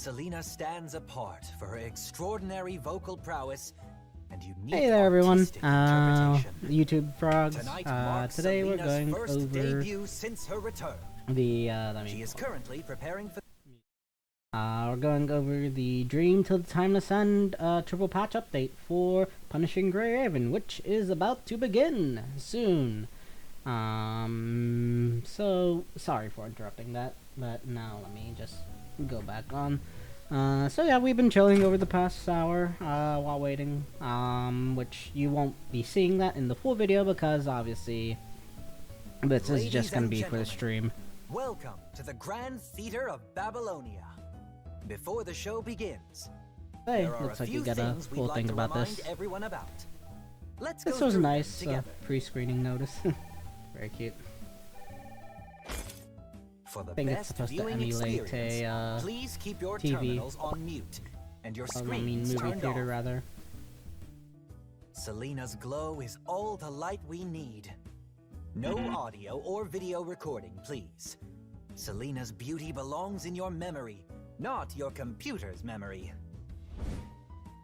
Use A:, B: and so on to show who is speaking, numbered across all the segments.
A: Selena stands apart for her extraordinary vocal prowess and unique
B: Hey there, everyone.
A: artistic interpretation.
B: YouTube frogs.
A: Tonight marks
B: Today we're
A: Selena's
B: going
A: first
B: over
A: debut since her return. She is currently preparing for.
B: We're going over the Dream Till the Timeless End triple patch update for Punishing Grey Raven, which is about to begin soon. So sorry for interrupting that, but now let me just go back on. So yeah, we've been chilling over the past hour while waiting, which you won't be seeing that in the full video because obviously this is just going to be for the stream.
A: Welcome to the Grand Theater of Babylonia. Before the show begins,
B: Hey, looks like you got a full thing about this. This was nice, pre-screening notice. Very cute.
A: For the
B: I think it's
A: best
B: supposed to
A: viewing
B: emulate
A: experience,
B: a
A: please keep your
B: TV.
A: terminals on mute and your screens
B: movie
A: turned
B: theater
A: off.
B: rather.
A: Selena's glow is all the light we need. No audio or video recording, please. Selena's beauty belongs in your memory, not your computer's memory.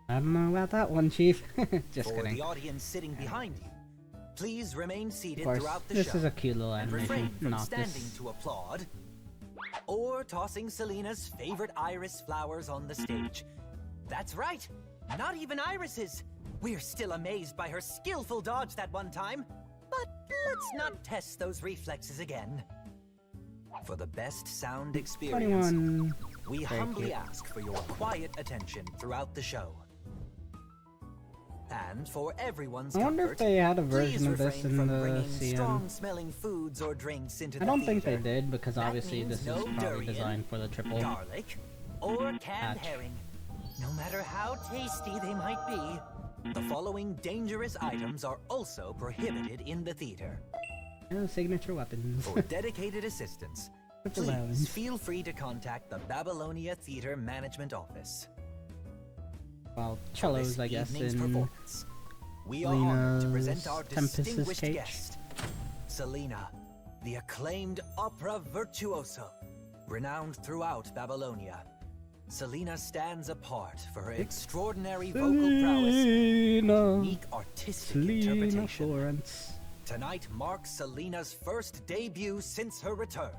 B: I don't know about that one, Chief. Just
A: For
B: kidding.
A: the audience sitting behind you, please remain seated
B: Of course,
A: throughout the
B: this
A: show
B: is a cute little
A: and
B: animation,
A: refrain from
B: not
A: standing
B: this.
A: to applaud or tossing Selena's favorite iris flowers on the stage. That's right, not even irises. We're still amazed by her skillful dodge that one time, but let's not test those reflexes again. For the best sound experience,
B: 21.
A: we
B: Very
A: humbly
B: cute.
A: ask for your quiet attention throughout the show. And for everyone's
B: I wonder if
A: comfort,
B: they had a
A: please
B: version of this
A: refrain
B: in
A: from
B: the
A: bringing
B: CM.
A: strong-smelling foods or drinks into
B: I
A: the
B: don't think they
A: theater.
B: did because
A: That
B: obviously
A: means
B: this is
A: no
B: probably
A: durian,
B: designed for the triple.
A: garlic, or canned
B: patch.
A: herring. No matter how tasty they might be, the following dangerous items are also prohibited in the theater.
B: Oh, signature weapons.
A: For dedicated assistance,
B: Triple
A: please
B: allowance.
A: feel free to contact the Babylonia Theater Management Office.
B: Well,
A: For
B: cellos,
A: this
B: I guess,
A: evening's
B: in
A: performance, we are honored to present
B: Lena's
A: our
B: Tempest's
A: distinguished
B: cage.
A: guest, Selena, the acclaimed opera virtuoso, renowned throughout Babylonia. Selena stands apart for her extraordinary vocal prowess and unique artistic interpretation.
B: Florence.
A: Tonight marks Selena's first debut since her return.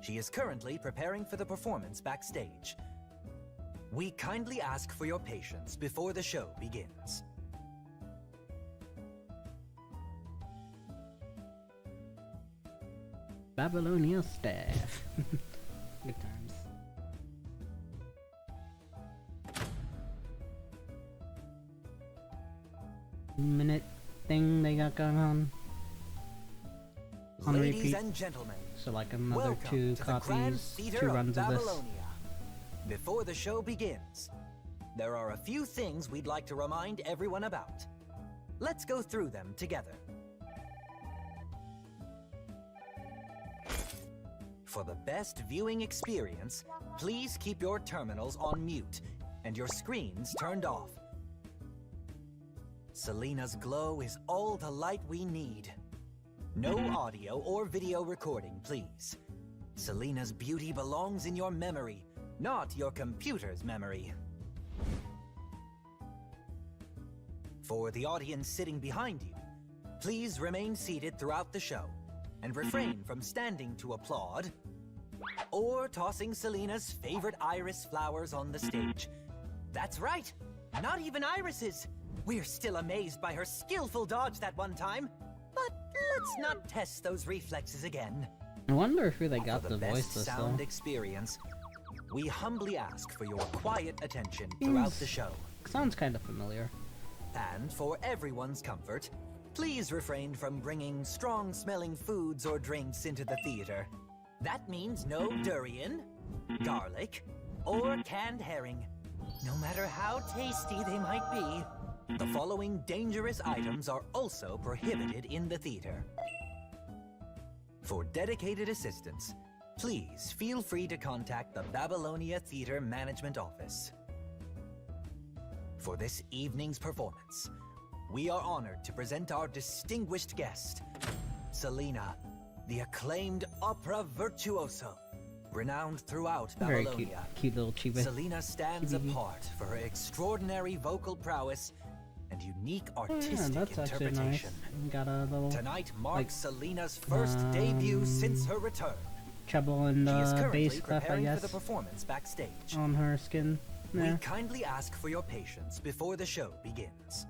A: She is currently preparing for the performance backstage. We kindly ask for your patience before the show begins.
B: Babylonia staff. Good times. Minute thing they got going on. On
A: Ladies
B: repeat.
A: and gentlemen,
B: So like another
A: welcome
B: two
A: to the Grand
B: copies,
A: Theater
B: 2
A: of
B: runs of this.
A: Babylonia. Before the show begins, there are a few things we'd like to remind everyone about. Let's go through them together. For the best viewing experience, please keep your terminals on mute and your screens turned off. Selena's glow is all the light we need. No audio or video recording, please. Selena's beauty belongs in your memory, not your computer's memory. For the audience sitting behind you, please remain seated throughout the show and refrain from standing to applaud or tossing Selena's favorite iris flowers on the stage. That's right, not even irises. We're still amazed by her skillful dodge that one time, but let's not test those reflexes again.
B: I wonder if they got
A: For
B: the
A: the best
B: voiceless
A: sound
B: though.
A: experience, we humbly ask for your quiet attention throughout the show.
B: Sounds kind of familiar.
A: And for everyone's comfort, please refrain from bringing strong-smelling foods or drinks into the theater. That means no durian, garlic, or canned herring. No matter how tasty they might be, the following dangerous items are also prohibited in the theater. For dedicated assistance, please feel free to contact the Babylonia Theater Management Office. For this evening's performance, we are honored to present our distinguished guest, Selena, the acclaimed opera virtuoso, Renowned throughout
B: Very
A: Babylonia,
B: cute little chibi.
A: Selena stands
B: Chibi.
A: apart for her extraordinary vocal prowess and unique
B: Oh, yeah,
A: artistic
B: that's actually nice.
A: interpretation.
B: Got a little
A: Tonight marks
B: like,
A: Selena's first debut since her return.
B: treble and
A: She is currently
B: bass clef, I
A: preparing for
B: guess,
A: the performance backstage.
B: on her skin.
A: We
B: There.
A: kindly ask for your patience before the show begins.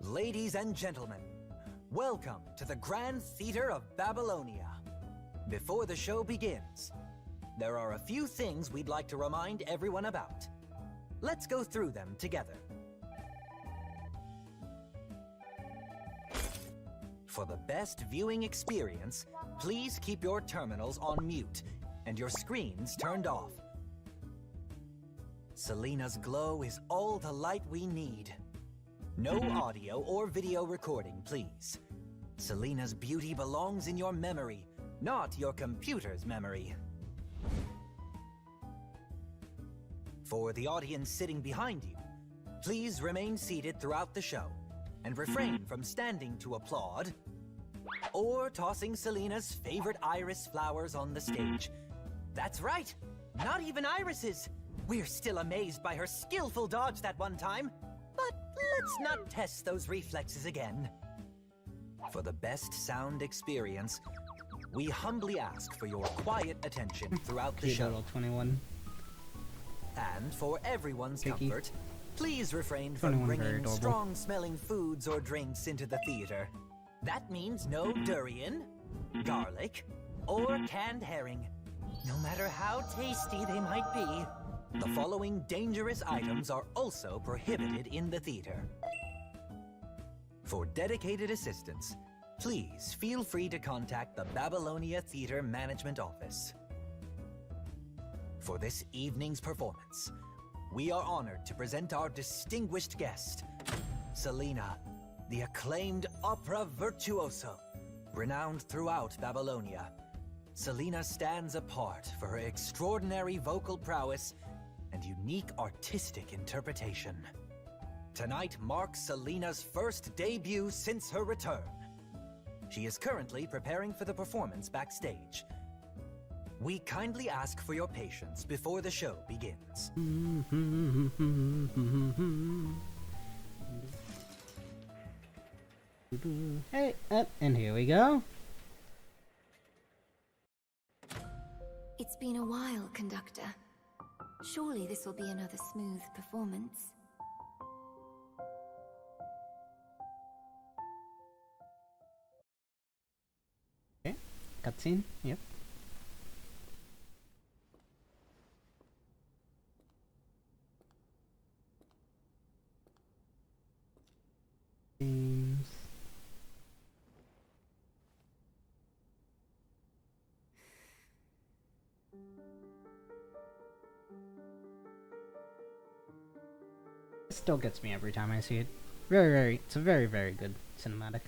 A: Ladies and gentlemen, welcome to the Grand Theater of Babylonia. Before the show begins, there are a few things we'd like to remind everyone about. Let's go through them together. For the best viewing experience, please keep your terminals on mute and your screens turned off. Selena's glow is all the light we need. No audio or video recording, please. Selena's beauty belongs in your memory, not your computer's memory. For the audience sitting behind you, please remain seated throughout the show and refrain from standing to applaud or tossing Selena's favorite iris flowers on the stage. That's right, not even irises. We're still amazed by her skillful dodge that one time, but let's not test those reflexes again. For the best sound experience, we humbly ask for your quiet attention throughout the show.
B: 21.
A: And for everyone's
B: Picky.
A: comfort, please refrain from
B: 21 very
A: bringing
B: adorable.
A: strong-smelling foods or drinks into the theater. That means no durian, garlic, or canned herring, no matter how tasty they might be. The following dangerous items are also prohibited in the theater. For dedicated assistance, please feel free to contact the Babylonia Theater Management Office. For this evening's performance, we are honored to present our distinguished guest, Selena, the acclaimed opera virtuoso. Renowned throughout Babylonia, Selena stands apart for her extraordinary vocal prowess and unique artistic interpretation. Tonight marks Selena's first debut since her return. She is currently preparing for the performance backstage. We kindly ask for your patience before the show begins.
B: Hey, and here we go.
C: It's been a while, conductor. Surely this will be another smooth performance.
B: Okay, cutscene. Yep. Games. It still gets me every time I see it. It's a very, very good cinematic.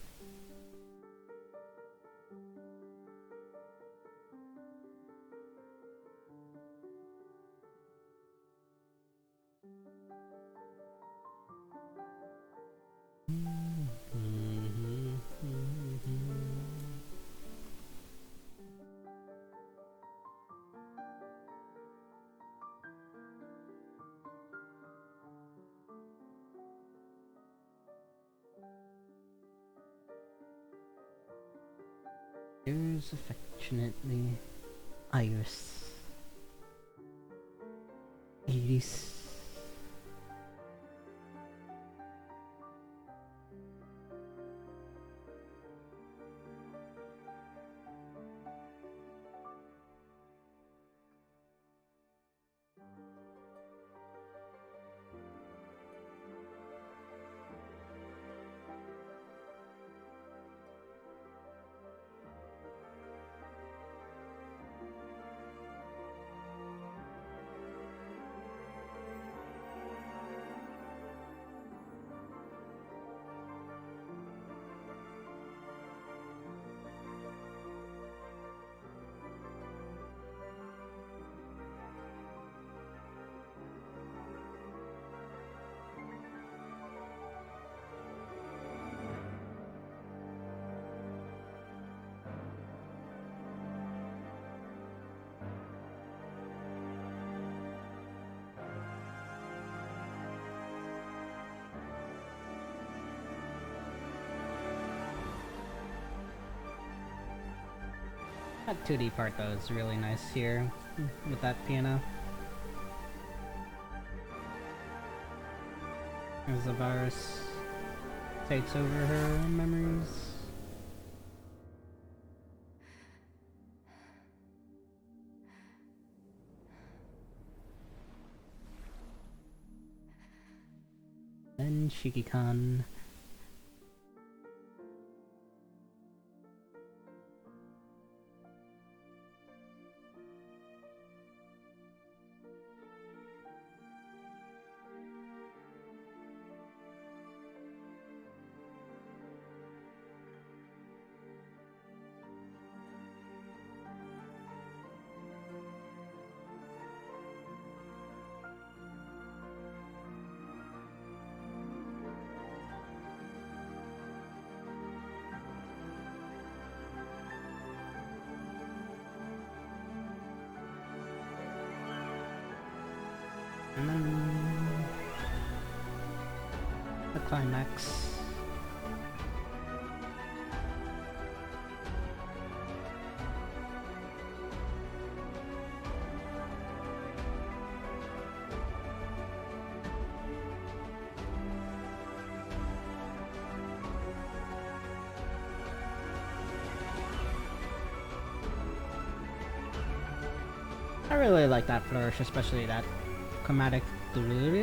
B: Yours affectionately, Iris. Iris. That 2D part though is really nice here with that piano. As the virus takes over her memories. Then Shiki-kan. And then the climax. I really like that flourish, especially that chromatic. So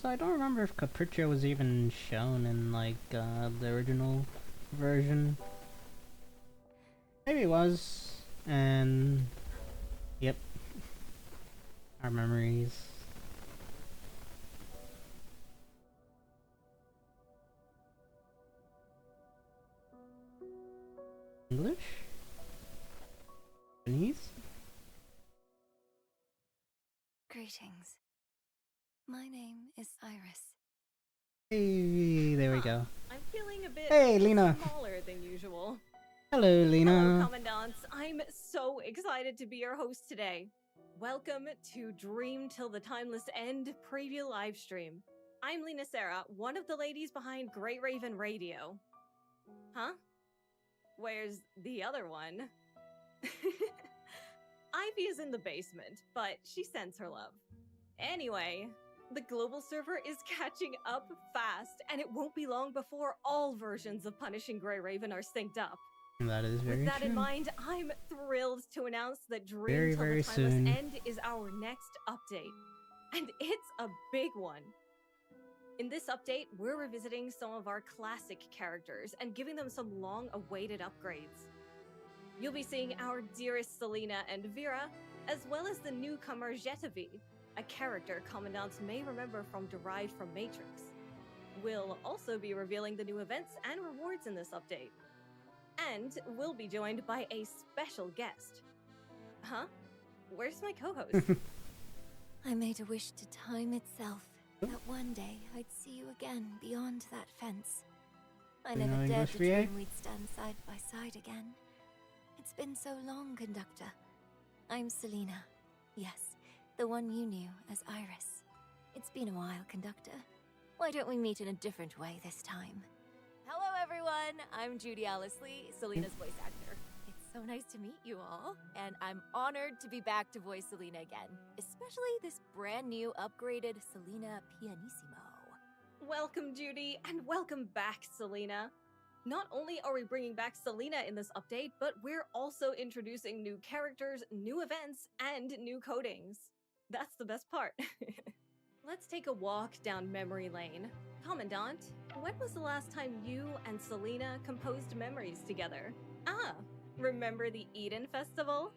B: I don't remember if Capriccio was even shown in like the original version. Maybe it was, and yep, our memories. English? Japanese?
C: Greetings. My name is Iris.
B: Hey, there we go.
D: I'm feeling a bit
B: Hey, Lena.
D: smaller than usual.
B: Hello,
D: Hello,
B: Lena.
D: Commandants. I'm so excited to be your host today. Welcome to Dream Till the Timeless End preview live stream. I'm Lena Sarah, one of the ladies behind Great Raven Radio. Huh? Where's the other one? Ivy is in the basement, but she sends her love. Anyway, the global server is catching up fast, and it won't be long before all versions of Punishing Grey Raven are synced up.
B: That is very
D: With that
B: true.
D: in mind, I'm thrilled to announce that Dream
B: Very,
D: Till
B: very
D: the Timeless
B: soon.
D: End is our next update. And it's a big one. In this update, we're revisiting some of our classic characters and giving them some long-awaited upgrades. You'll be seeing our dearest Selena and Vera, as well as the newcomer Jetavi, a character Commandants may remember from Derived from Matrix. We'll also be revealing the new events and rewards in this update. And we'll be joined by a special guest. Huh? Where's my co-host?
C: I made a wish to time itself, that one day I'd see you again beyond that fence. I
B: Do you
C: never
B: know
C: dared
B: English,
C: to
B: VA?
C: dream we'd stand side by side again. It's been so long, Conductor. I'm Selena. Yes, the one you knew as Iris. It's been a while, Conductor. Why don't we meet in a different way this time? Hello, everyone. I'm Judy Alice Lee, Selena's voice actor. It's so nice to meet you all, and I'm honored to be back to voice Selena again, especially this brand new upgraded Selena Pianissimo.
D: Welcome, Judy, and welcome back, Selena. Not only are we bringing back Selena in this update, but we're also introducing new characters, new events, and new codings. That's the best part. Let's take a walk down memory lane. Commandant, when was the last time you and Selena composed memories together? Ah, remember the Eden Festival?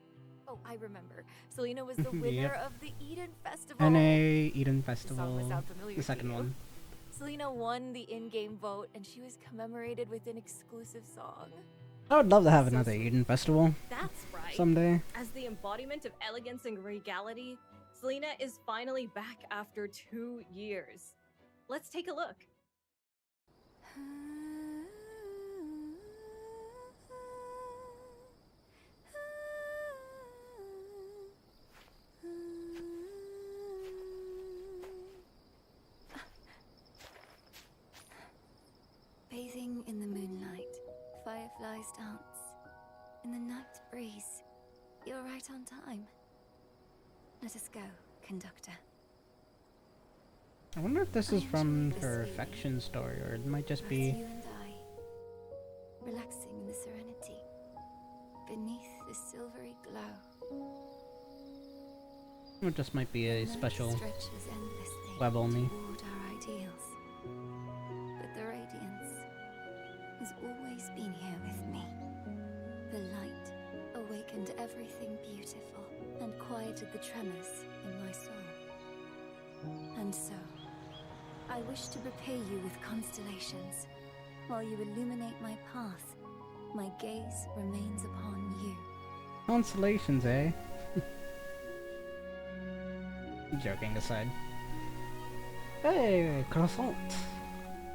C: Oh, I remember. Selena was the winner
B: Yep.
C: of the Eden Festival.
B: NA Eden
C: The song
B: Festival.
C: must sound familiar
B: The
C: to
B: second
C: you.
B: one.
C: Selena won the in-game vote, and she was commemorated with an exclusive song.
B: I would love to have
C: So
B: another
C: sweet.
B: Eden Festival
D: That's right.
B: someday.
D: As the embodiment of elegance and regality, Selena is finally back after 2 years. Let's take a look.
C: freeze. You're right on time. Let us go, conductor.
B: I wonder if this is
C: I
B: from
C: enjoy this
B: her
C: feeling.
B: affection story, or it might just
C: Both
B: be...
C: you and I, relaxing in the serenity, beneath the silvery glow.
B: It just might be a
C: The night
B: special
C: stretches endlessly
B: web only.
C: toward our ideals. But the radiance has always been here with me. The light awakened everything beautiful and quieted the tremors in my soul. And so, I wish to prepare you with constellations. While you illuminate my path, my gaze remains upon you.
B: Constellations, eh? Joking aside. Hey, croissant!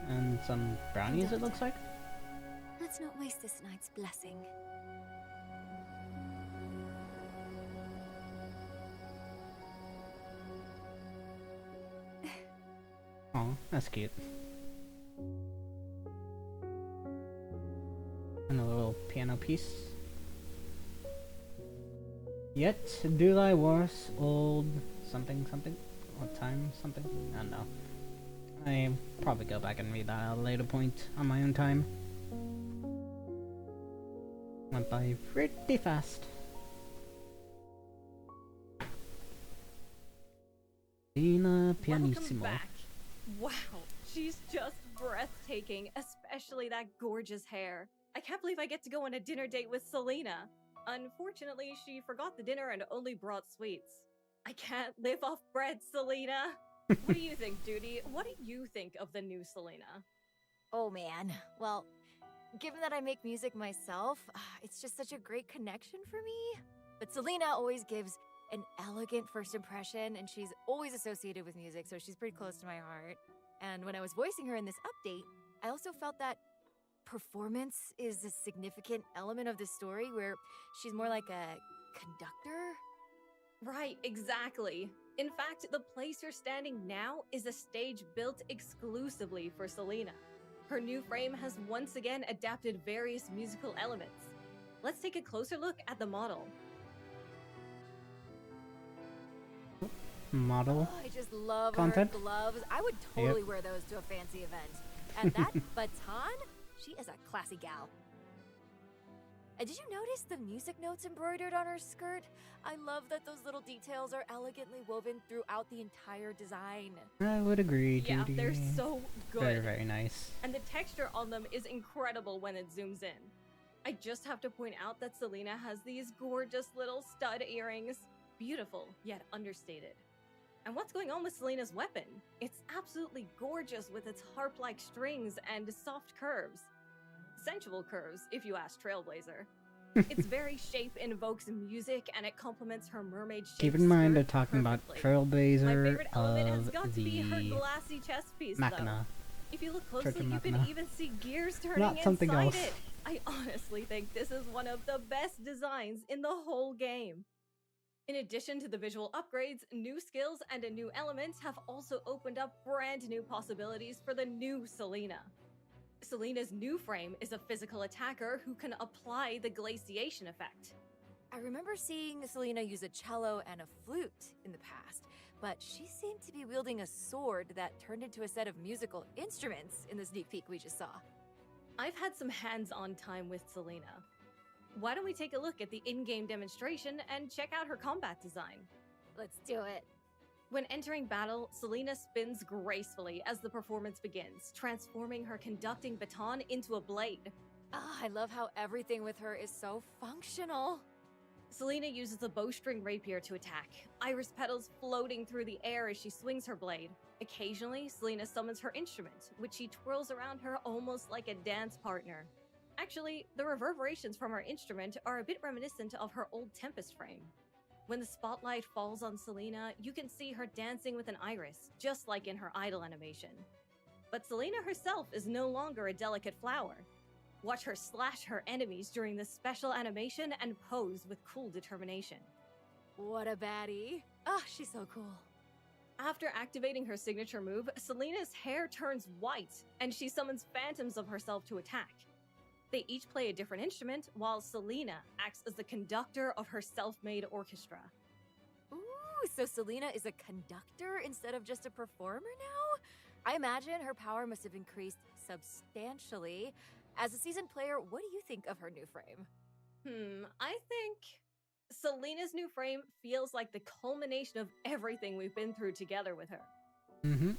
B: And some brownies, it looks like.
C: Let's not waste this night's blessing.
B: Oh, that's cute. And a little piano piece. Yet do thy worst, old something something, or time something. I don't know. I probably go back and read that at a later point on my own time. Went by pretty fast. Dina
D: Welcome
B: pianissimo.
D: back. Wow, she's just breathtaking, especially that gorgeous hair. I can't believe I get to go on a dinner date with Selena. Unfortunately, she forgot the dinner and only brought sweets. I can't live off bread, Selena. What do you think, Judy? What do you think of the new Selena?
C: Oh man, well, given that I make music myself, it's just such a great connection for me. But Selena always gives an elegant first impression, and she's always associated with music, so she's pretty close to my heart. And when I was voicing her in this update, I also felt that performance is a significant element of the story where she's more like a conductor.
D: Right, exactly. In fact, the place you're standing now is a stage built exclusively for Selena. Her new frame has once again adapted various musical elements. Let's take a closer look at the model.
B: Model.
C: Oh, I just love
B: Content?
C: her gloves. I would totally wear those to a fancy event. And that baton, she is a classy gal. And did you notice the music notes embroidered on her skirt? I love that those little details are elegantly woven throughout the entire design.
B: I would agree,
D: Yeah,
B: Judy.
D: they're so good.
B: Very, very nice.
D: And the texture on them is incredible when it zooms in. I just have to point out that Selena has these gorgeous little stud earrings. Beautiful, yet understated. And what's going on with Selena's weapon? It's absolutely gorgeous with its harp-like strings and soft curves. Sensual curves, if you ask Trailblazer. Its very shape invokes music and it complements her mermaid shape.
B: Keep in mind they're talking about
D: My
B: Trailblazer
D: favorite element has
B: of
D: got to be her
B: the
D: glassy chest piece,
B: Machina.
D: though. If you look
B: Church
D: closely,
B: of
D: you can
B: Machina.
D: even see gears turning
B: Not something
D: inside
B: else.
D: it. I honestly think this is one of the best designs in the whole game. In addition to the visual upgrades, new skills and a new element have also opened up brand new possibilities for the new Selena. Selena's new frame is a physical attacker who can apply the glaciation effect.
C: I remember seeing Selena use a cello and a flute in the past, but she seemed to be wielding a sword that turned into a set of musical instruments in the sneak peek we just saw.
D: I've had some hands-on time with Selena. Why don't we take a look at the in-game demonstration and check out her combat design?
C: Let's do it.
D: When entering battle, Selena spins gracefully as the performance begins, transforming her conducting baton into a blade.
C: I love how everything with her is so functional.
D: Selena uses a bowstring rapier to attack, iris petals floating through the air as she swings her blade. Occasionally, Selena summons her instrument, which she twirls around her almost like a dance partner. Actually, the reverberations from her instrument are a bit reminiscent of her old Tempest frame. When the spotlight falls on Selena, you can see her dancing with an iris, just like in her idol animation. But Selena herself is no longer a delicate flower. Watch her slash her enemies during this special animation and pose with cool determination.
C: What a baddie. Oh, she's so cool.
D: After activating her signature move, Selena's hair turns white, and she summons phantoms of herself to attack. They each play a different instrument, while Selena acts as the conductor of her self-made orchestra.
C: Ooh, so Selena is a conductor instead of just a performer now? I imagine her power must have increased substantially. As a seasoned player, what do you think of her new frame?
D: I think Selena's new frame feels like the culmination of everything we've been through together with her.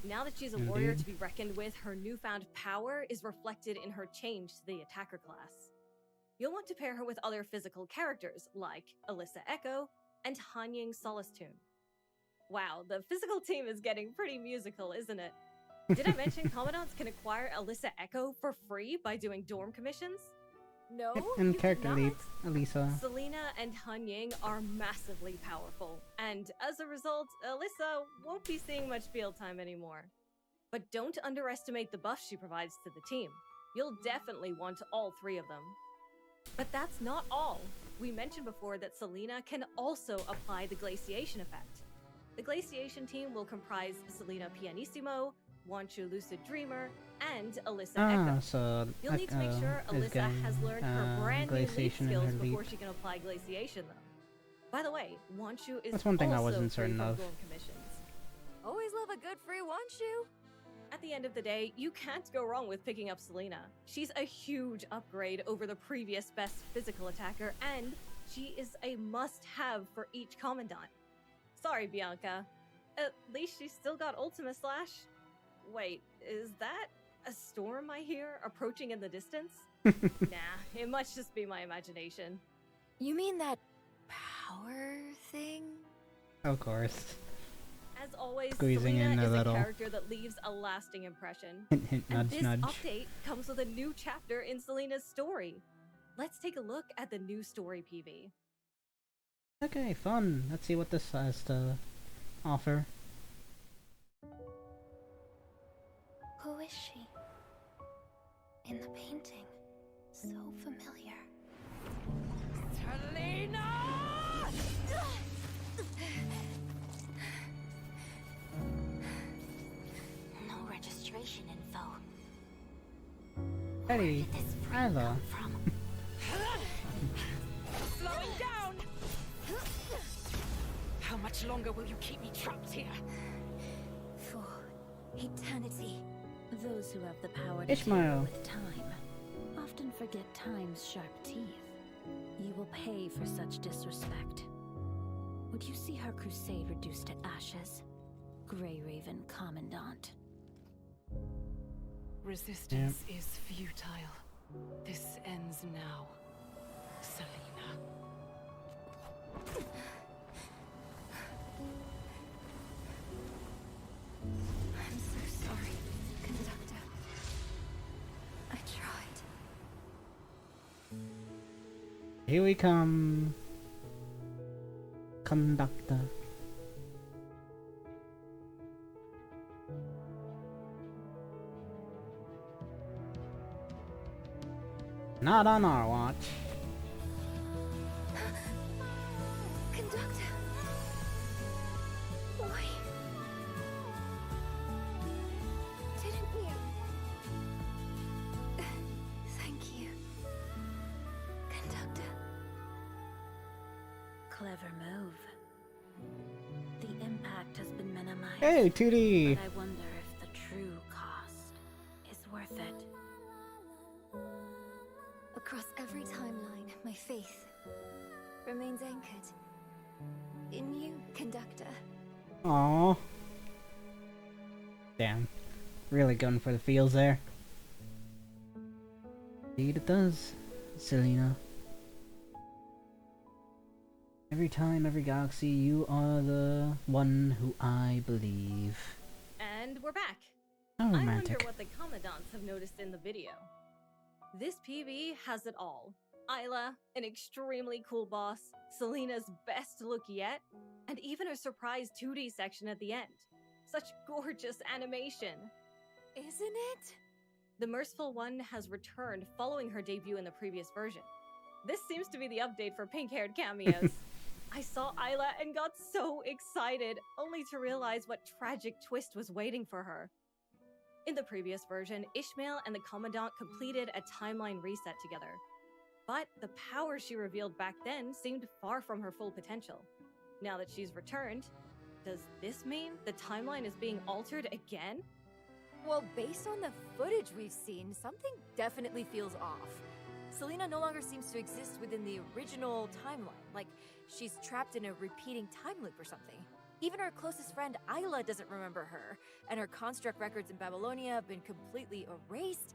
D: Now that she's a warrior to be reckoned with, her newfound power is reflected in her change to the attacker class. You'll want to pair her with other physical characters like Alyssa Echo and Hanying Solastune. Wow, the physical team is getting pretty musical, isn't it? Did I mention Commandants can acquire Alyssa Echo for free by doing dorm commissions?
C: No,
B: And
C: you
B: character
C: did
B: lead,
C: not?
B: Elisa.
D: Selena and Hanying are massively powerful, and as a result, Alyssa won't be seeing much field time anymore. But don't underestimate the buff she provides to the team. You'll definitely want all three of them. But that's not all. We mentioned before that Selena can also apply the glaciation effect. The glaciation team will comprise Selena Pianissimo, Wanchu Lucid Dreamer, and Alyssa Echo.
B: So
D: You'll need to make sure
B: is
D: Alyssa has
B: getting,
D: learned her brand new lead
B: glaciation in
D: skills
B: her
D: before
B: lead.
D: she can apply glaciation, though. By the way, Wanchu is
B: That's one thing I
D: also
B: wasn't
D: free
B: certain
D: from
B: of.
D: dorm commissions.
C: Always love a good free one-shoe.
D: At the end of the day, you can't go wrong with picking up Selena. She's a huge upgrade over the previous best physical attacker, and she is a must-have for each Commandant. Sorry, Bianca. At least she's still got Ultima Slash. Wait, is that a storm I hear approaching in the distance? Nah, it must just be my imagination.
C: You mean that power thing?
B: Of course.
D: As always,
B: Squeezing
D: Selena
B: in a
D: is
B: little.
D: a character that leaves a lasting impression.
B: Hint, hint,
D: And
B: nudge,
D: this
B: nudge.
D: update comes with a new chapter in Selena's story. Let's take a look at the new story PV.
B: Okay, fun. Let's see what this has to offer.
C: Who is she? In the painting. So familiar. Selena! No registration info.
B: Hey, Isla.
E: Slowing down! How much longer will you keep me trapped here?
C: For eternity.
F: Those who have the power to
B: Ishmael.
F: deal with time often forget time's sharp teeth. You will pay for such disrespect. Would you see her crusade reduced to ashes? Grey Raven Commandant.
E: Resistance is futile. This ends now. Selena.
C: I'm so sorry, Conductor. I tried.
B: Here we come. Conductor. Not on our watch.
C: Conductor. Why? Didn't you? Thank you, Conductor.
F: Clever move. The impact has been minimized.
B: Hey, 2D.
F: But I wonder if the true cost is worth it.
C: Across every timeline, my faith remains anchored in you, Conductor.
B: Aww. Damn. Really going for the feels there. Indeed it does, Selena. Every time, every galaxy, you are the one who I believe.
D: And we're back.
B: How
D: I wonder
B: romantic.
D: what the Commandants have noticed in the video. This PV has it all. Isla, an extremely cool boss, Selena's best look yet, and even a surprise 2D section at the end. Such gorgeous animation.
C: Isn't it?
D: The Merciful One has returned following her debut in the previous version. This seems to be the update for pink-haired cameos. I saw Isla and got so excited, only to realize what tragic twist was waiting for her. In the previous version, Ishmael and the Commandant completed a timeline reset together. But the power she revealed back then seemed far from her full potential. Now that she's returned, does this mean the timeline is being altered again?
C: Well, based on the footage we've seen, something definitely feels off. Selena no longer seems to exist within the original timeline, like she's trapped in a repeating time loop or something. Even her closest friend, Isla, doesn't remember her, and her construct records in Babylonia have been completely erased.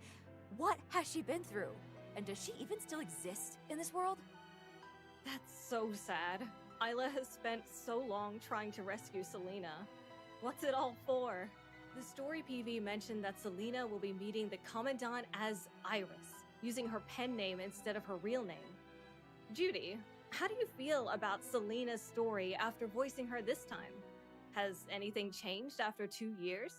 C: What has she been through? And does she even still exist in this world?
D: That's so sad. Isla has spent so long trying to rescue Selena. What's it all for? The story PV mentioned that Selena will be meeting the Commandant as Iris, using her pen name instead of her real name. Judy, how do you feel about Selena's story after voicing her this time? Has anything changed after 2 years?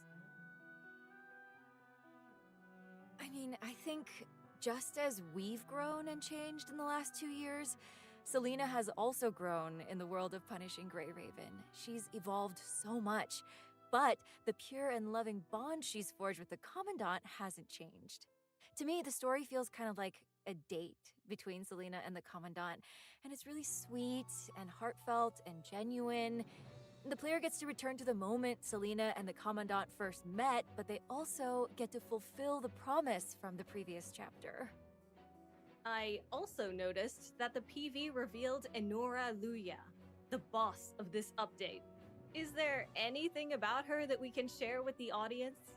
C: I mean, I think just as we've grown and changed in the last 2 years, Selena has also grown in the world of punishing Grey Raven. She's evolved so much, but the pure and loving bond she's forged with the Commandant hasn't changed. To me, the story feels kind of like a date between Selena and the Commandant, and it's really sweet and heartfelt and genuine. The player gets to return to the moment Selena and the Commandant first met, but they also get to fulfill the promise from the previous chapter.
D: I also noticed that the PV revealed Enora Luya, the boss of this update. Is there anything about her that we can share with the audience?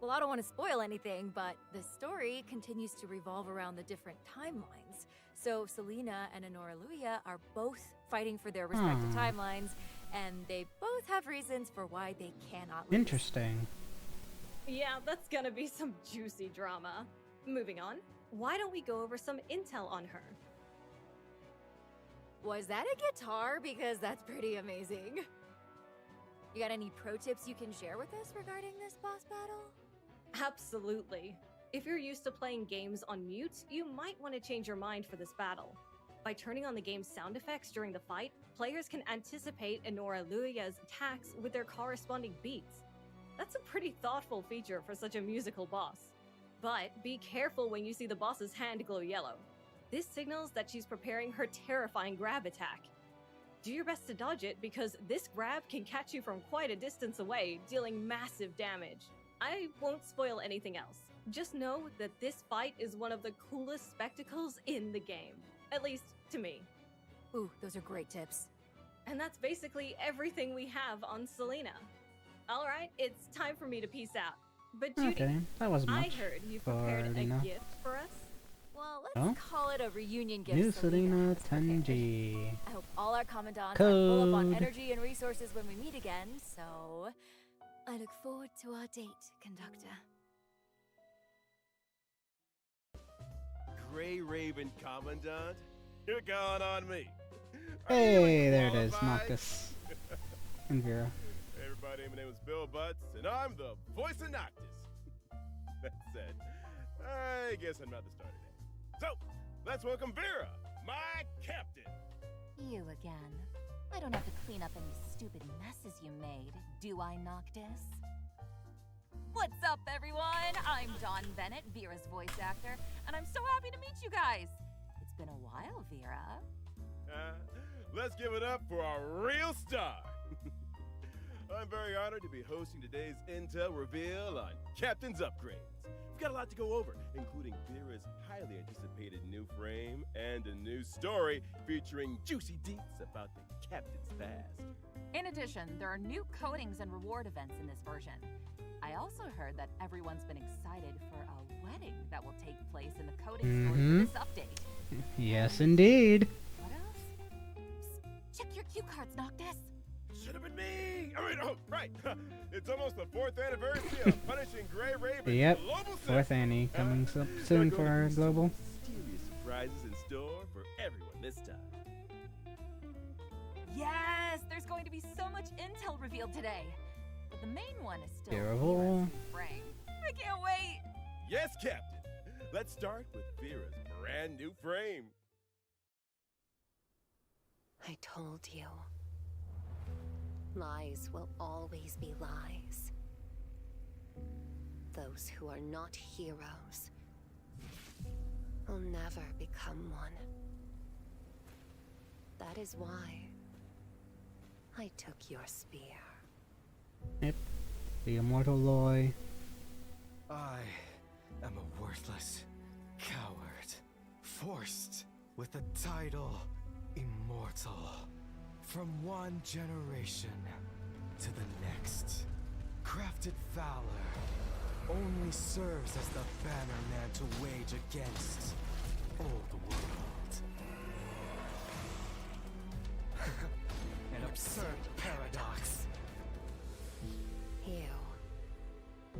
C: Well, I don't want to spoil anything, but the story continues to revolve around the different timelines. So Selena and Enora Luya are both fighting for their respective timelines, and they both have reasons for why they cannot lose.
B: Interesting.
D: Yeah, that's gonna be some juicy drama. Moving on, why don't we go over some intel on her?
C: Was that a guitar? Because that's pretty amazing. You got any pro tips you can share with us regarding this boss battle?
D: Absolutely. If you're used to playing games on mute, you might want to change your mind for this battle. By turning on the game's sound effects during the fight, players can anticipate Enora Luya's attacks with their corresponding beats. That's a pretty thoughtful feature for such a musical boss. But be careful when you see the boss's hand glow yellow. This signals that she's preparing her terrifying grab attack. Do your best to dodge it because this grab can catch you from quite a distance away, dealing massive damage. I won't spoil anything else. Just know that this fight is one of the coolest spectacles in the game. At least, to me.
C: Ooh, those are great tips.
D: And that's basically everything we have on Selena. Alright, it's time for me to peace out. But Judy,
B: Okay, that was much
D: I heard you
B: for
D: prepared a
B: Lena.
D: gift for us.
C: Well, let's
B: Oh?
C: call it a reunion gift.
B: New
C: Selena
B: Selena
C: has prepared.
B: 10G.
C: I hope all our Commandants are full up on
B: Code.
C: energy and resources when we meet again, so I look forward to our date, Conductor.
G: Grey Raven Commandant, you're going on me.
B: Hey, there it is, Noctis. And Vera.
G: Hey everybody, my name is Bill Butts, and I'm the voice of Noctis. That said, I guess I'm not the star today. So, let's welcome Vera, my captain.
H: You again. I don't have to clean up any stupid messes you made, do I, Noctis? What's up, everyone? I'm Dawn Bennett, Vera's voice actor, and I'm so happy to meet you guys. It's been a while, Vera.
G: Let's give it up for our real star. I'm very honored to be hosting today's Intel reveal on Captain's Upgrades. We've got a lot to go over, including Vera's highly anticipated new frame and a new story featuring juicy deets about the Captain's past.
H: In addition, there are new coatings and reward events in this version. I also heard that everyone's been excited for a wedding that will take place in the coding story for this update.
B: Yes, indeed.
H: What else? Psst, check your cue cards, Noctis.
G: Should have been me! Oh, right! It's almost the 4th anniversary of Punishing Grey Raven
B: Yep,
G: Global
B: 4th Annie coming up soon for our global.
G: Mysterious surprises in store for everyone this time.
H: Yes, there's going to be so much intel revealed today. But the main one is still
B: Beautiful.
H: Vera's frame. I can't wait!
G: Yes, Captain! Let's start with Vera's brand new frame.
F: I told you. Lies will always be lies.
I: those who are not heroes will never become one. That is why I took your spear.
B: Yep. The immortal Loy.
J: I am a worthless coward, forced with the title Immortal. From one generation to the next, crafted valor only serves as the bannerman to wage against old world. An absurd paradox.
I: You,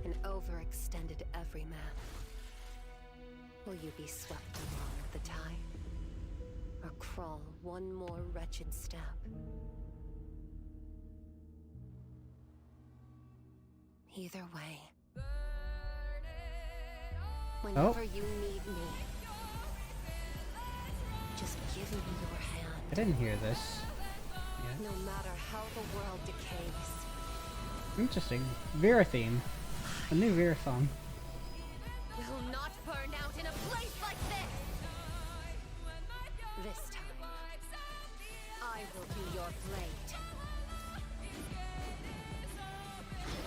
I: an overextended everyman. Will you be swept along with the tide? Or crawl one more wretched step? Either way. Whenever you need me, just give me your hand.
B: I didn't hear this.
I: No matter how the world decays.
B: Interesting. Vera theme. A new Vera song.
I: Will not burn out in a place like this! This time, I will be your blade.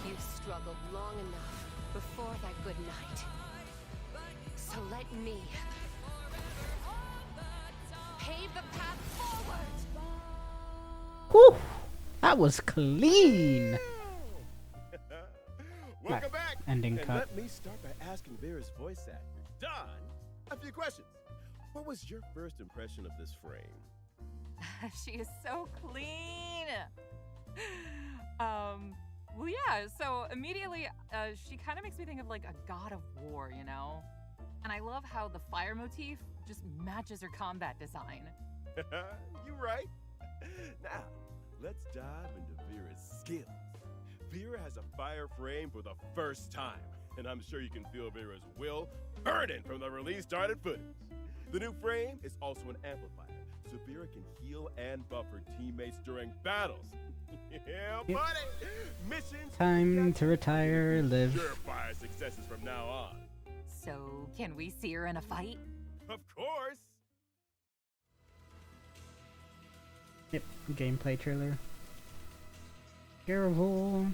I: You've struggled long enough before that good night. So let me pave the path forward!
B: Whew! That was clean!
G: Welcome back!
B: Ending
G: and
B: cut.
G: let me start by asking Vera's voice actor, Don, a few questions. What was your first impression of this frame?
H: She is so clean. Well, yeah, so immediately, she kind of makes me think of like a god of war, you know? And I love how the fire motif just matches her combat design.
G: You right. Now, let's dive into Vera's skills. Vera has a fire frame for the first time, and I'm sure you can feel Vera's will burning from the release-started footage. The new frame is also an amplifier, so Vera can heal and buff her teammates during battles. Yeah, buddy! Missions...
B: Time to retire, live.
G: Surefire successes from now on.
H: So, can we see her in a fight?
G: Of course!
B: Yep, gameplay trailer. Garable.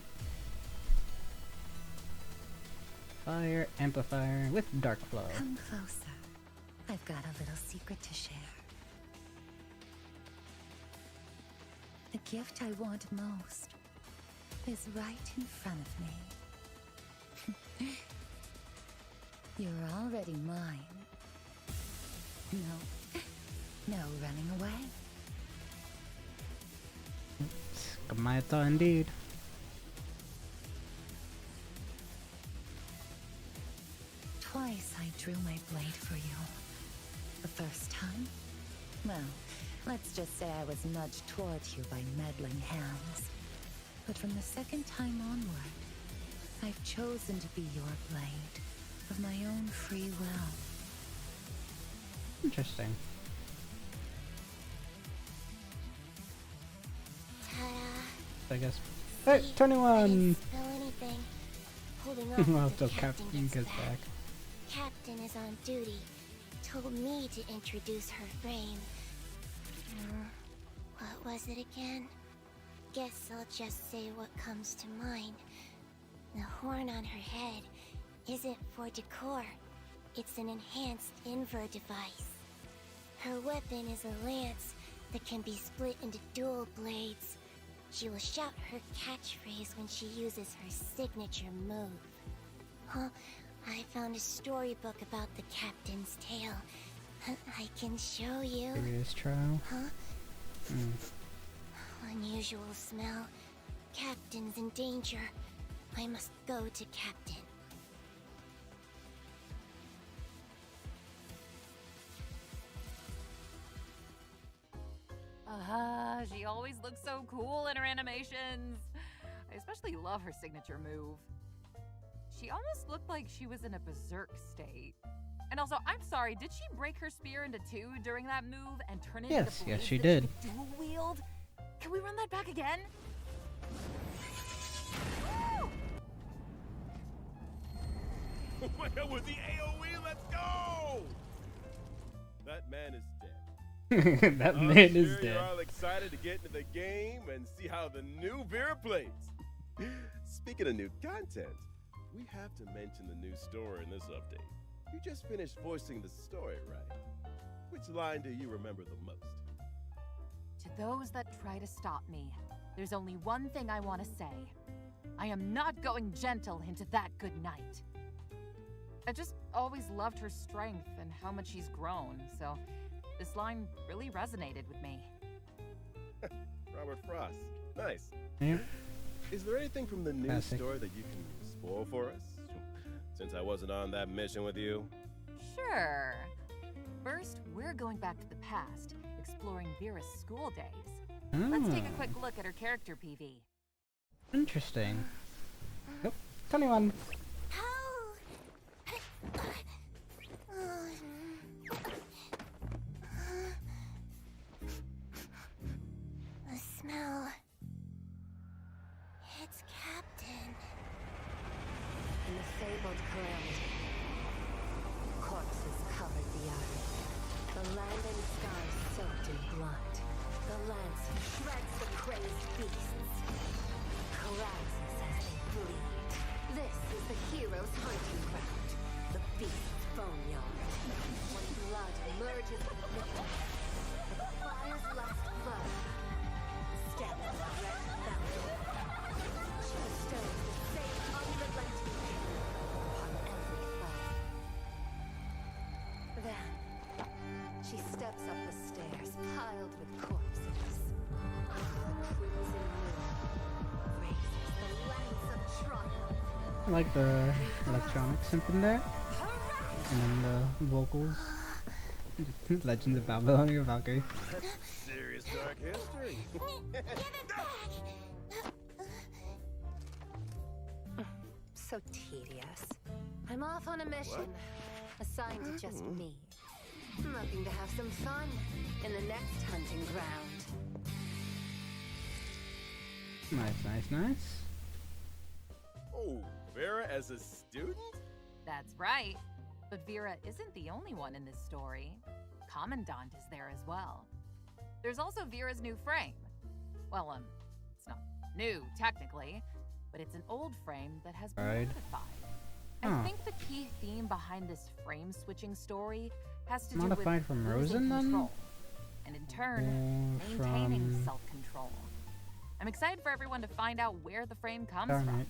B: Fire amplifier with dark flow.
C: Come closer. I've got a little secret to share. The gift I want most is right in front of me. You're already mine. No running away.
B: Skamata indeed.
C: Twice I drew my blade for you. The first time? Well, let's just say I was nudged towards you by meddling hands. But from the second time onward, I've chosen to be your blade, of my own free will.
B: Interesting.
K: Ta-da.
B: I guess. Hey, 21!
K: I didn't spill anything. Holding on
B: Well,
K: until
B: till
K: Captain
B: Captain
K: gets
B: gets
K: back.
B: back.
K: Captain is on duty. Told me to introduce her frame. What was it again? Guess I'll just say what comes to mind. The horn on her head isn't for decor. It's an enhanced invert device. Her weapon is a lance that can be split into dual blades. She will shout her catchphrase when she uses her signature move. Huh? I found a storybook about the captain's tale. I can show you.
B: Serious trial.
K: Huh?
B: Mm.
K: Unusual smell. Captain's in danger. I must go to Captain.
H: She always looks so cool in her animations. I especially love her signature move. She almost looked like she was in a berserk state. And also, I'm sorry, did she break her spear into two during that move and turn it into blades
B: Yes, she
H: that
B: did.
H: could dual wield? Can we run that back again? Woo!
G: With the AoE, let's go! That man is dead.
B: That
G: I'm
B: man
G: sure
B: is dead.
G: You're all excited to get into the game and see how the new Vera plays. Speaking of new content, we have to mention the new story in this update. You just finished voicing the story, right? Which line do you remember the most?
H: To those that try to stop me, there's only one thing I want to say. I am not going gentle into that good night. I just always loved her strength and how much she's grown, so this line really resonated with me.
G: Robert Frost. Nice.
B: Yeah.
G: Is there anything from the new
B: Classic.
G: story that you can spoil for us? Since I wasn't on that mission with you.
H: Sure. First, we're going back to the past, exploring Vera's school days. Let's take a quick look at her character PV.
B: Interesting. Yep. 21.
K: The smell. It's Captain.
I: In the fabled calamity, corpses covered the earth. The land and sky soaked in blood. The lance shreds the crazed beasts. Collapses as they bleed. This is the hero's hunting ground. The beast's boneyard. When blood merges with liquid, the fire's last blood. Step on the red fountain. She bestows the same unrelenting fury upon every foe. Then, she steps up the stairs piled with corpses. The crimson moon raises the lance of triumph.
B: I like the electronic synth in there. And then the vocals. Legends of Babylon or Valkyrie.
G: That's serious dark history.
I: So tedious. I'm off on a mission. Assigned to just me. Looking to have some fun in the next hunting ground.
B: Nice.
G: Oh, Vera as a student?
H: That's right. But Vera isn't the only one in this story. Commandant is there as well. There's also Vera's new frame. Well, it's not new, technically, but it's an old frame that has been
B: Right.
H: modified.
B: Huh.
H: I think the key theme behind this frame-switching story has to do
B: Modified
H: with
B: from
H: losing
B: Rosen, then?
H: control, and in turn, maintaining
B: From...
H: self-control. I'm excited for everyone to find out where the frame comes from.
B: Alright.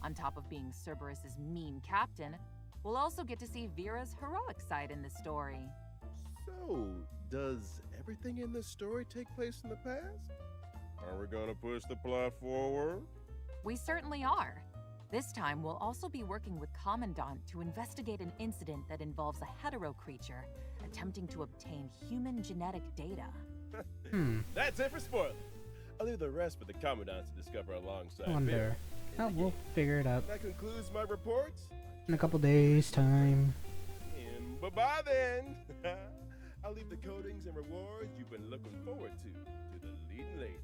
H: On top of being Cerberus's mean captain, we'll also get to see Vera's heroic side in this story.
G: So, does everything in this story take place in the past? Are we gonna push the plot forward?
H: We certainly are. This time, we'll also be working with Commandant to investigate an incident that involves a hetero creature attempting to obtain human genetic data.
G: That's it for spoilers. I'll leave the rest for the Commandant to discover alongside
B: I wonder.
G: Vera.
B: Oh, we'll figure it out
G: That concludes my reports.
B: in a couple days' time.
G: And bye-bye then. I'll leave the codings and rewards you've been looking forward to the leading ladies.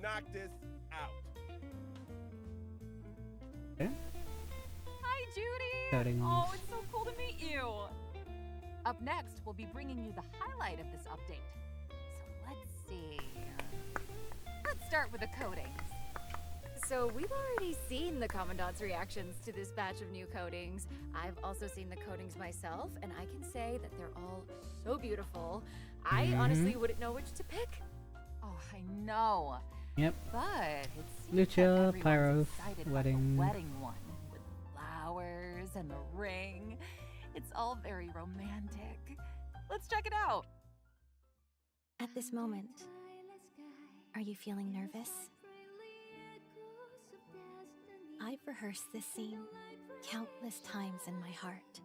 G: Knock this out.
B: Okay.
H: Hi, Judy!
B: Codings.
H: Oh, it's so cool to meet you! Up next, we'll be bringing you the highlight of this update. So let's see. Let's start with the codings.
L: So we've already seen the Commandant's reactions to this batch of new codings. I've also seen the codings myself, and I can say that they're all so beautiful. I honestly wouldn't know which to pick.
H: Oh, I know.
B: Yep.
H: But it seems
B: Lucha,
H: that everyone's
B: Pyro,
H: excited about
B: wedding.
H: the wedding one with flowers and the ring. It's all very romantic. Let's check it out.
C: At this moment, are you feeling nervous? I've rehearsed this scene countless times in my heart.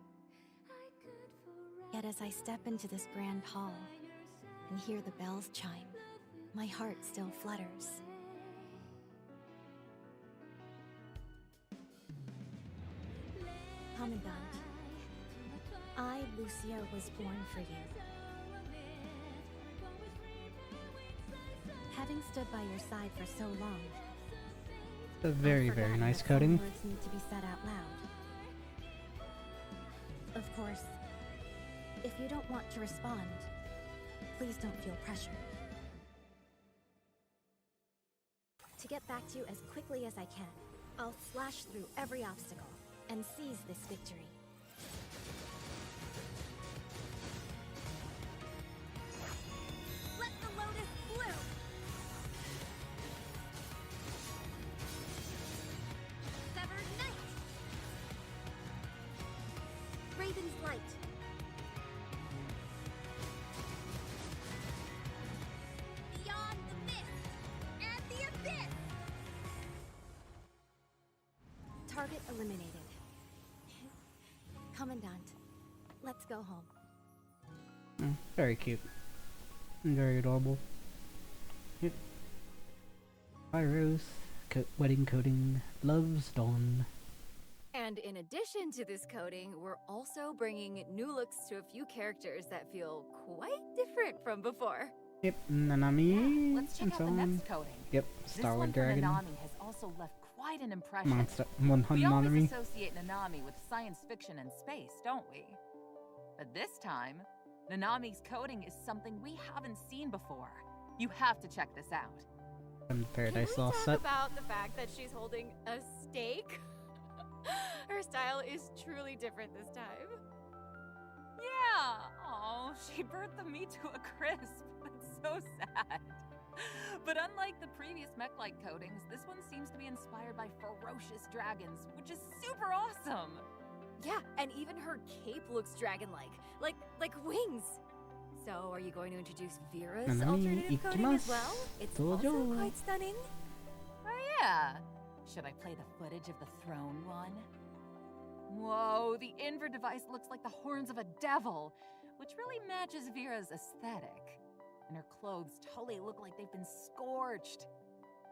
C: Yet as I step into this grand hall and hear the bells chime, my heart still flutters. Commandant, I, Lucia, was born for you. Having stood by your side for so long,
B: A very,
C: I've
B: very
C: forgotten
B: nice
C: that some
B: coding.
C: words need to be said out loud.
M: Of course, if you don't want to respond, please don't feel pressure. To get back to you as quickly as I can, I'll slash through every obstacle and seize this victory.
C: Let the lotus bloom! Severed Knight!
M: Raven's Light.
C: Beyond the mist and the abyss!
M: Target eliminated. Commandant, let's go home.
B: Very cute. And very adorable. Yep. Iris, wedding coding, loves Dawn.
L: And in addition to this coding, we're also bringing new looks to a few characters that feel quite different from before.
B: Yep, Nanami,
H: Let's check
B: and
H: out
B: so
H: the
B: on.
H: next coding.
B: Yep,
H: This
B: Star Wars
H: one for
B: Dragon.
H: Nanami has also left quite an impression.
B: Monster,
H: We always
B: Nanami.
H: associate Nanami with science fiction and space, don't we? But this time, Nanami's coding is something we haven't seen before. You have to check this out.
B: From Paradise
L: Can we
B: Lost
L: talk
B: set.
L: about the fact that she's holding a steak? Her style is truly different this time.
H: Yeah! Oh, she burnt the meat to a crisp. That's so sad. But unlike the previous mech-like coatings, this one seems to be inspired by ferocious dragons, which is super awesome!
L: Yeah, and even her cape looks dragon-like, like wings. So, are you going to introduce Vera's
B: Nanami
L: alternative coding as
B: ikimasu.
L: well? It's also
B: Dojo.
L: quite stunning.
H: Oh yeah! Should I play the footage of the throne one? Whoa, the Inver device looks like the horns of a devil, which really matches Vera's aesthetic. And her clothes totally look like they've been scorched.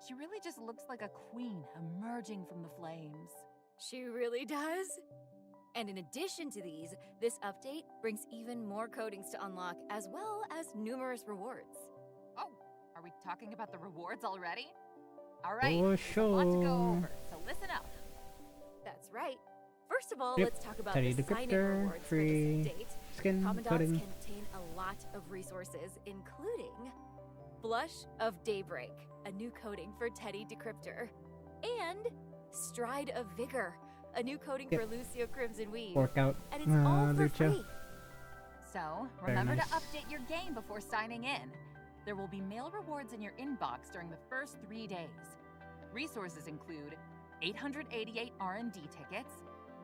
H: She really just looks like a queen emerging from the flames.
L: She really does. And in addition to these, this update brings even more codings to unlock, as well as numerous rewards.
H: Oh, are we talking about the rewards already? All right,
B: For
H: there's a lot to go
B: sure.
H: over, so listen up.
L: That's right. First of all,
B: Yep,
L: let's talk about
B: Teddy
L: the
B: the
L: sign-in
B: Crypter,
L: rewards
B: free
L: for this update.
B: skin
L: Commandants
B: coding.
L: can obtain a lot of resources, including Blush of Daybreak, a new coding for Teddy Decryptor, and Stride of Vigor, a new coding
B: Yep.
L: for Lucio Crimson Weave.
B: Workout.
L: And it's all for
B: Lucha.
L: free.
H: So,
B: Very
H: remember
B: nice.
H: to update your game before signing in. There will be mail rewards in your inbox during the first 3 days. Resources include 888 R&D tickets,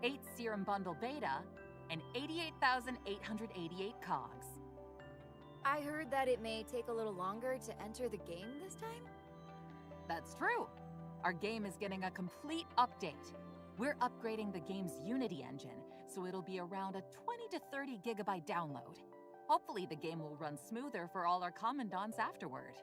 H: 8 Serum Bundle Beta, and 88,888 cogs.
L: I heard that it may take a little longer to enter the game this time.
H: That's true. Our game is getting a complete update. We're upgrading the game's Unity engine, so it'll be around a 20 to 30 gigabyte download. Hopefully the game will run smoother for all our commandants afterward.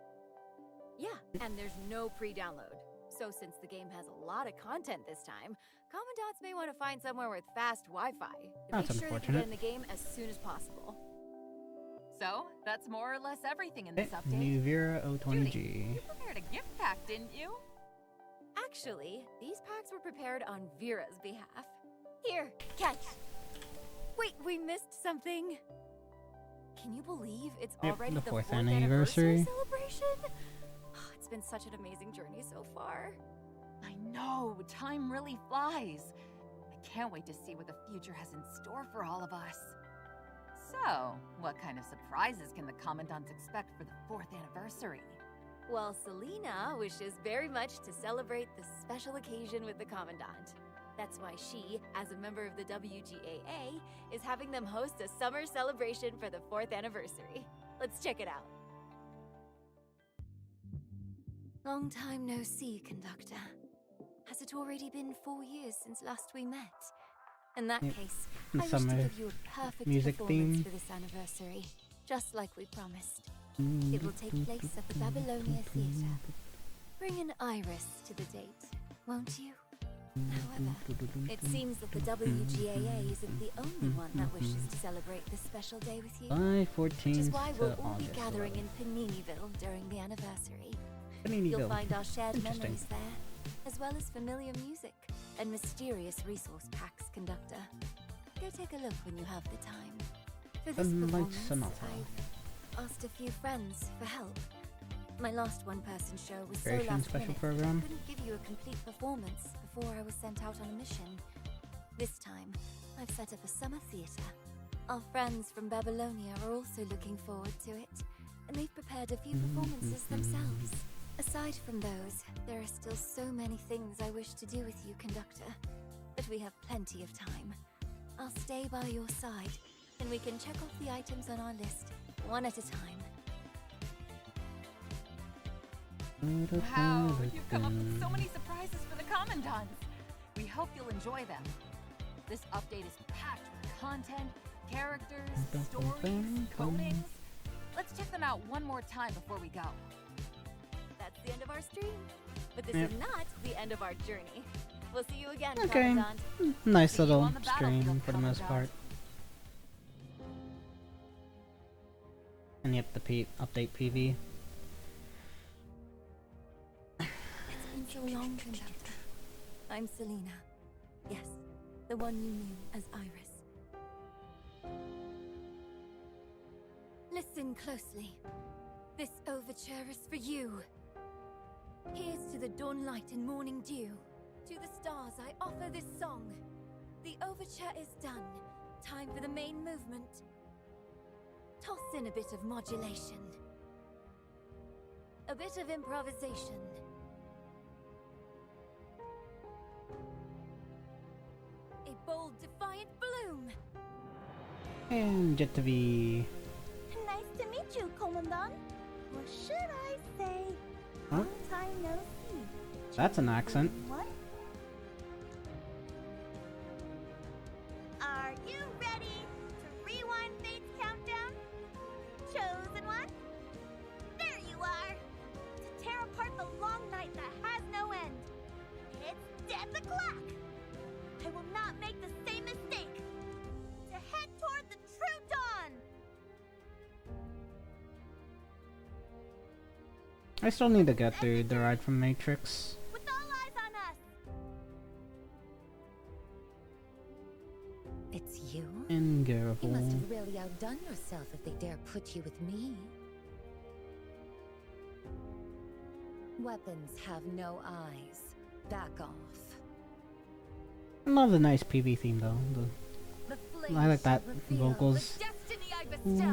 L: Yeah, and there's no pre-download. So since the game has a lot of content this time, commandants may want to find somewhere with fast Wi-Fi to
B: That's
L: make sure they can
B: unfortunate.
L: get in the game as soon as possible.
H: So, that's more or less everything in this
B: Okay,
H: update.
B: New Vera
H: Judy,
B: O20G.
H: you prepared a gift pack, didn't you?
L: Actually, these packs were prepared on Vera's behalf. Here, catch. Wait, we missed something. Can you believe it's
B: Yep,
L: already
B: the
L: the
B: 4th
L: 4th
B: anniversary.
L: anniversary celebration? It's been such an amazing journey so far.
H: I know, time really flies. I can't wait to see what the future has in store for all of us. So, what kind of surprises can the commandants expect for the 4th anniversary?
L: Well, Selena wishes very much to celebrate this special occasion with the Commandant. That's why she, as a member of the WGAA, is having them host a summer celebration for the 4th anniversary. Let's check it out.
C: Long time no see, Conductor. Has it already been 4 years since last we met? In that
B: Yep.
C: case,
B: The
C: I wish to
B: summer
C: give you a perfect
B: music
C: performance
B: theme.
C: for this anniversary, just like we promised. It will take place at the Babylonia Theatre. Bring an iris to the date, won't you? However, it seems that the WGAA isn't the only one that wishes to celebrate this special day with you.
B: July
C: Which
B: 14th
C: is why we'll
B: to
C: all be
B: August
C: gathering
B: 11th.
C: in Paniniville during the anniversary.
B: Paniniville.
C: You'll find our shared
B: Interesting.
C: memories there, as well as familiar music and mysterious resource packs, Conductor. Go take a look when you have the time. For this
B: Sunlight
C: performance,
B: Sonata.
C: I've asked a few friends for help. My last one-person show was so
B: Creation
C: last
B: special
C: minute,
B: program.
C: I couldn't give you a complete performance before I was sent out on a mission. This time, I've set up a summer theatre. Our friends from Babylonia are also looking forward to it, and they've prepared a few performances themselves. Aside from those, there are still so many things I wish to do with you, Conductor. But we have plenty of time. I'll stay by your side, and we can check off the items on our list, one at a time.
H: Wow, you've come up with so many surprises for the Commandants. We hope you'll enjoy them. This update is packed with content, characters, stories, codings. Let's check them out one more time before we go.
L: That's the end of our stream. But this
B: Yep.
L: is not the end of our journey. We'll see you again,
B: Okay.
L: Commandant.
B: Nice
L: See you
B: little
L: on the
B: stream
L: battlefield,
B: for the most part.
L: Commandant.
B: And yep, the update PV.
C: It's been so long, Conductor. I'm Selena. Yes, the one you knew as Iris. Listen closely. This overture is for you. Here's to the dawn light and morning dew. To the stars I offer this song. The overture is done. Time for the main movement. Toss in a bit of modulation. A bit of improvisation. A bold, defiant bloom.
B: And yet to be.
K: Nice to meet you, Commandant. Or should I say,
B: Huh?
K: long time no see.
B: That's an accent.
K: What? Are you ready to rewind Fate's countdown? Chosen one? There you are! To tear apart the long night that has no end. It's death o'clock! I will not make the same mistake! To head toward the true dawn!
B: I still need to get through the ride from Matrix.
K: With all eyes on us!
I: It's you?
B: And
I: You must
B: Garable.
I: have really outdone yourself if they dare put you with me. Weapons have no eyes. Back off.
B: I love the nice PV theme though.
I: The
B: I like that
I: reveal
B: vocals.
I: the destiny I bestow.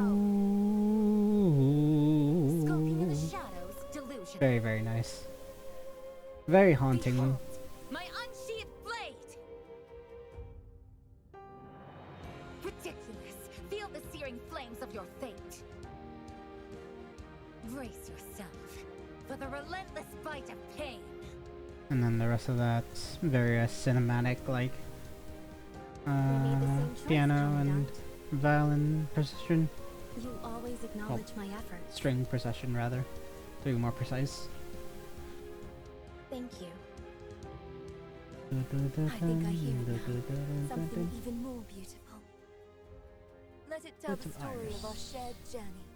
B: Ooh.
I: Skulking in the shadows, delusion.
B: Very, very nice. Very haunting.
I: Behold, my unsheathed blade. Ridiculous. Feel the searing flames of your fate. Brace yourself for the relentless bite of pain.
B: And then the rest of that's very cinematic, like piano and violin precision.
M: You always acknowledge my efforts.
B: String precision, rather. To be more precise.
M: Thank you.
C: I think I hear it now. Something even more beautiful. Let it tell
B: Bit
C: the
B: of
C: story
B: Iris.
C: of our shared journey.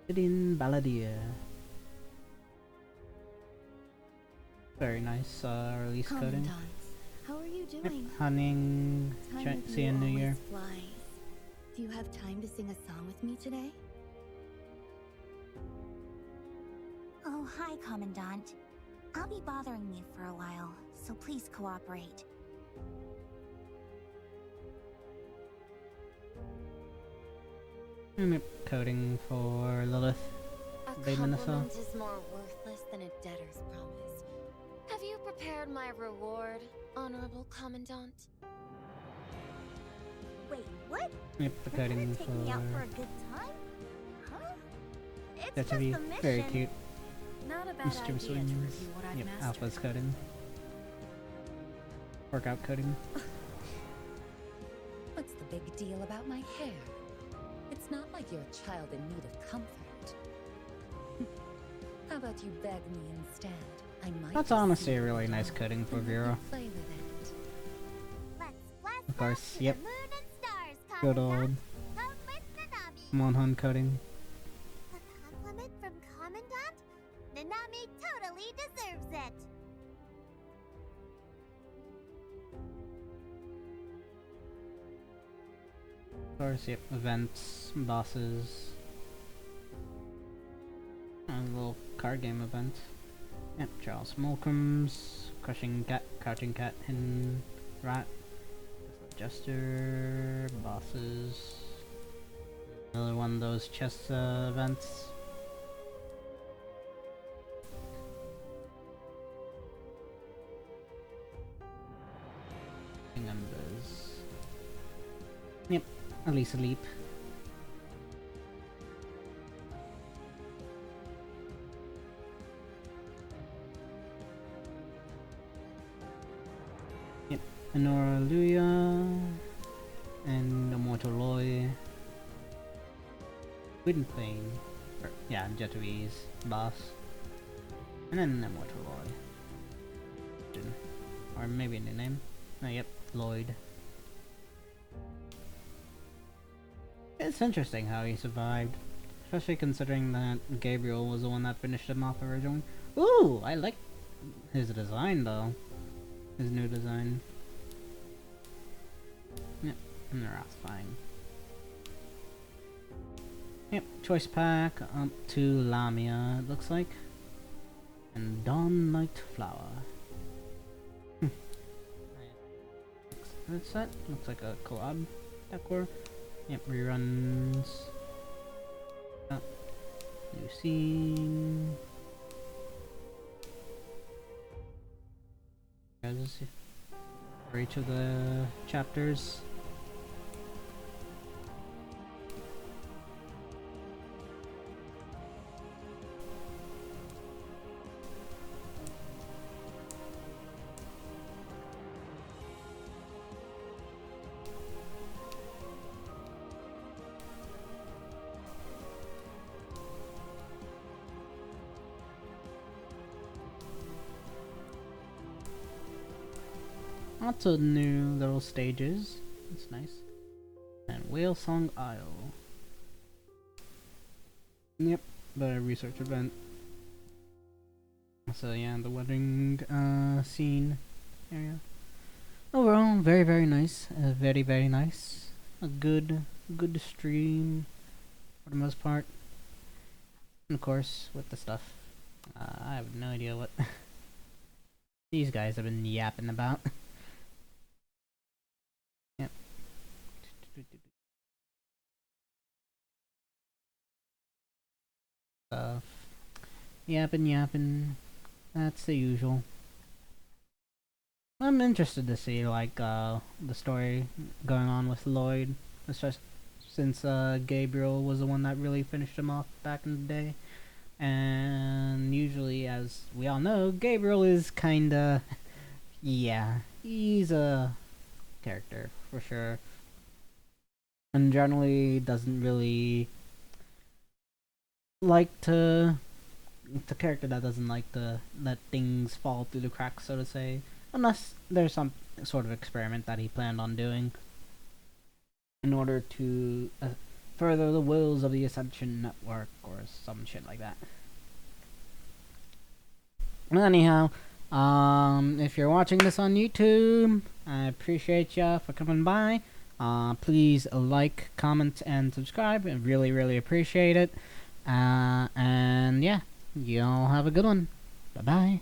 B: Idin Balladeer. Very nice release coding.
M: Commandant, how are you
B: Yep,
M: doing?
B: hunting,
M: Time with
B: see you in
M: you
B: New Year.
M: always flies. Do you have time to sing a song with me today?
K: Oh, hi, Commandant. I'll be bothering you for a while, so please cooperate.
B: And coding for Lilith.
N: A
B: Babe Minnesota.
N: compliment is more worthless than a debtor's promise. Have you prepared my reward, Honorable Commandant?
K: Wait, what?
B: Yep, the
K: You're gonna
B: coding
K: take me out for a
B: for
K: good time? Huh? It's
B: that
K: just
B: to be
K: a mission.
B: very cute.
M: Not a bad
B: Mr.
M: idea to
B: Swings.
M: review what I've
B: Yep,
M: mastered.
B: Alpha's coding. Workout coding.
I: What's the big deal about my hair? It's not like you're a child in need of comfort. How about you beg me instead? I might
B: That's
I: just
B: honestly
I: see
B: a
I: what
B: really
I: you
B: nice
I: want
B: coding for
I: and let you
B: Vera.
I: play with it.
K: Let's blast
B: Of course,
K: off to
B: yep.
K: the moon and stars,
B: Good
K: Commandant.
B: old
K: Come with Nanami.
B: Monhun coding.
K: A compliment from Commandant? Nanami totally deserves it.
B: course, yep, events, bosses. A little card game event. Yep, Charles Mulcom's Crushing Cat, Crouching Cat, Hidden Rat, Jester, bosses. Another one of those chess events. Numbers. Yep, Elisa Leap. Yep, Honora Luya and Immortal Loy. Wooden Plane. Yeah, Jetawise boss. And then Immortal Loy. Or maybe a new name. Oh, yep, Lloyd. It's interesting how he survived, especially considering that Gabriel was the one that finished him off originally. Ooh, I like his design though. His new design. Yep, and they're all fine. Yep, choice pack up to Lamia, it looks like. And Dawn Night Flower. That's that. Looks like a collab decor. Yep, reruns. New scene. Guys, for each of the chapters. Lots of new little stages. That's nice. And Whale Song Isle. Yep, the research event. So yeah, the wedding scene area. Overall, very very nice. Very very nice. A good stream for the most part. And of course, with the stuff, I have no idea what these guys have been yapping about. Yep. Stuff. Yapping. That's the usual. I'm interested to see like the story going on with Lloyd, especially since Gabriel was the one that really finished him off back in the day. And usually, as we all know, Gabriel is kinda yeah, he's a character for sure. And generally doesn't really like to... It's a character that doesn't like to let things fall through the cracks, so to say. Unless there's some sort of experiment that he planned on doing in order to further the wills of the Ascension Network or some shit like that. Well, anyhow, if you're watching this on YouTube, I appreciate ya for coming by. Please like, comment, and subscribe. I really, really appreciate it. And yeah, y'all have a good one. Bye-bye.